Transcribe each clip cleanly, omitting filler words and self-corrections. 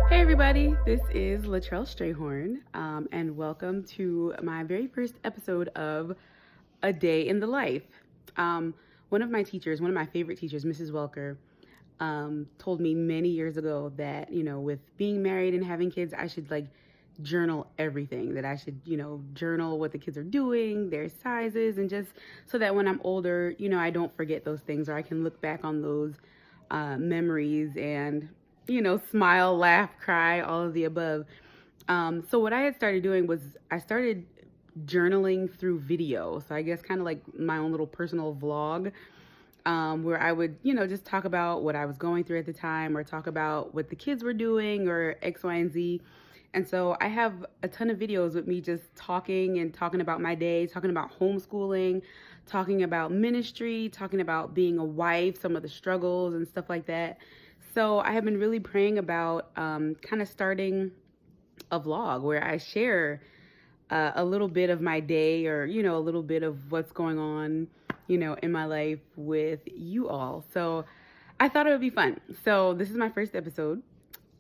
Hey everybody, this is Latrell Strayhorn, and welcome to my very first episode of A Day in the Life. Um, one of my teachers, one of my favorite teachers, Mrs. Welker, told me many years ago that, with being married and having kids, I should journal everything, that I should, journal what the kids are doing, their sizes, and just so that when I'm older, I don't forget those things or I can look back on those memories and, smile, laugh, cry, all of the above. So what I had started doing was I started journaling through video. So I guess kind of like my own little personal vlog, where I would, just talk about what I was going through at the time or talk about what the kids were doing or X, Y, and Z. And so I have a ton of videos with me just talking and talking about my day, talking about homeschooling, talking about ministry, talking about being a wife, some of the struggles and stuff like that. So I have been really praying about kind of starting a vlog where I share a little bit of my day or, a little bit of what's going on, in my life with you all. So I thought it would be fun. So this is my first episode.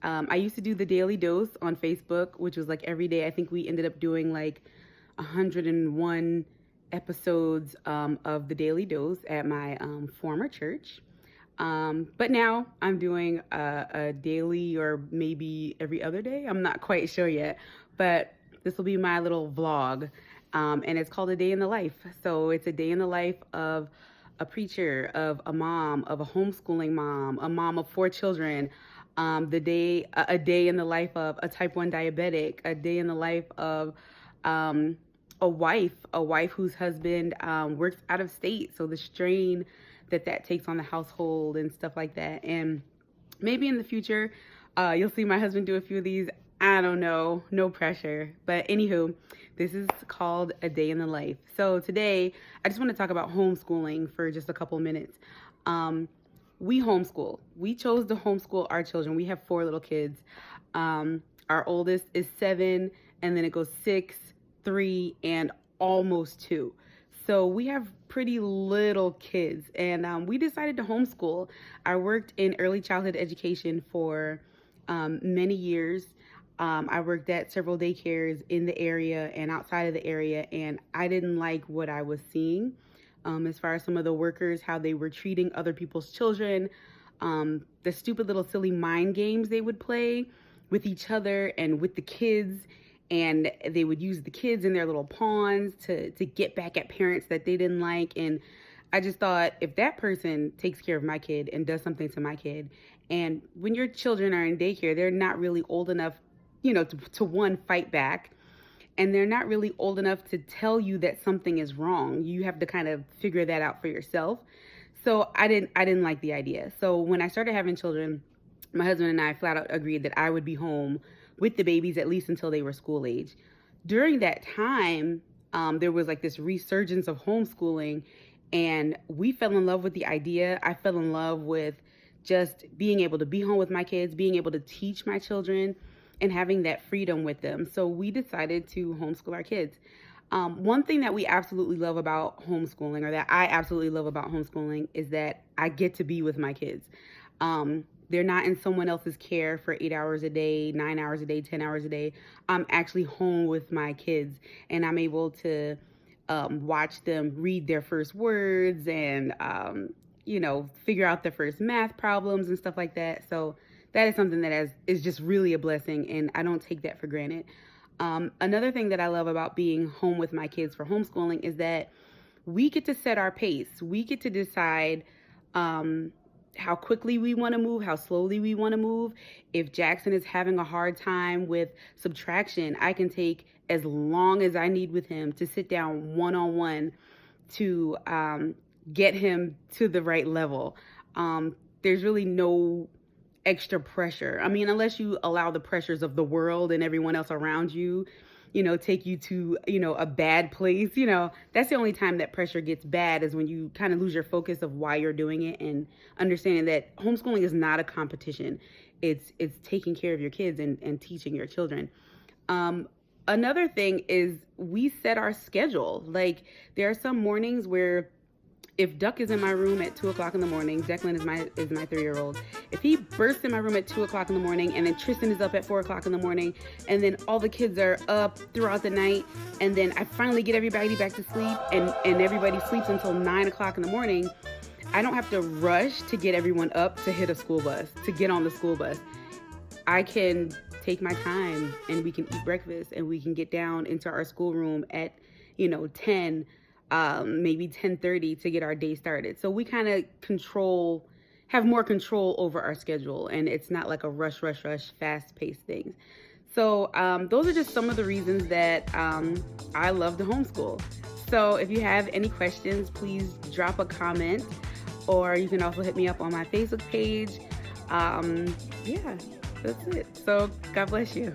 I used to do the Daily Dose on Facebook, which was like every day. I think we ended up doing like 101 episodes of the Daily Dose at my former church. But now I'm doing a daily or maybe every other day. I'm not quite sure yet, but this will be my little vlog. And it's called A Day in the Life. So it's a day in the life of a preacher, of a mom, of a homeschooling mom, a mom of 4 children. A day in the life of a type 1 diabetic, a day in the life of um, a wife whose husband works out of state. So the strain that takes on the household and stuff like that. And maybe in the future, you'll see my husband do a few of these. I don't know, no pressure. But anywho, this is called A Day in the Life. So today, I just want to talk about homeschooling for just a couple minutes. We homeschool. We chose to homeschool our children. We have 4 little kids. Our oldest is 7, and then it goes 6, 3, and almost 2. So we have pretty little kids, and we decided to homeschool. I worked in early childhood education for many years. I worked at several daycares in the area and outside of the area, and I didn't like what I was seeing as far as some of the workers, how they were treating other people's children, the stupid little silly mind games they would play with each other and with the kids. And they would use the kids in their little pawns to get back at parents that they didn't like. And I just thought, if that person takes care of my kid and does something to my kid, and when your children are in daycare, they're not really old enough, to one, fight back, and they're not really old enough to tell you that something is wrong. You have to kind of figure that out for yourself. So I didn't like the idea. So when I started having children, my husband and I flat out agreed that I would be home with the babies at least until they were school age. During that time, there was like this resurgence of homeschooling, and we fell in love with the idea. I fell in love with just being able to be home with my kids, being able to teach my children, and having that freedom with them. So we decided to homeschool our kids. One thing that we absolutely love about homeschooling, or that I absolutely love about homeschooling, is that I get to be with my kids. They're not in someone else's care for 8 hours a day, 9 hours a day, 10 hours a day. I'm actually home with my kids, and I'm able to watch them read their first words and, figure out their first math problems and stuff like that. So that is something that is just really a blessing, and I don't take that for granted. Another thing that I love about being home with my kids for homeschooling is that we get to set our pace. We get to decide how quickly we want to move, how slowly we want to move. If Jackson is having a hard time with subtraction, I can take as long as I need with him to sit down one-on-one to get him to the right level. There's really no extra pressure. I mean, unless you allow the pressures of the world and everyone else around you, take you to, a bad place. That's the only time that pressure gets bad, is when you kind of lose your focus of why you're doing it, and understanding that homeschooling is not a competition. It's taking care of your kids and teaching your children. Another thing is we set our schedule. Like, there are some mornings where if Duck is in my room at 2 o'clock in the morning, Declan is my 3-year-old. If he bursts in my room at 2 o'clock in the morning, and then Tristan is up at 4 o'clock in the morning, and then all the kids are up throughout the night, and then I finally get everybody back to sleep, and everybody sleeps until 9 o'clock in the morning, I don't have to rush to get everyone up to hit a school bus, to get on the school bus. I can take my time, and we can eat breakfast, and we can get down into our schoolroom at 10, maybe 10:30 to get our day started. So we kind of have more control over our schedule, and it's not like a rush, fast-paced thing. So those are just some of the reasons that I love to homeschool. So if you have any questions, please drop a comment, or you can also hit me up on my Facebook page. Yeah, that's it. So God bless you.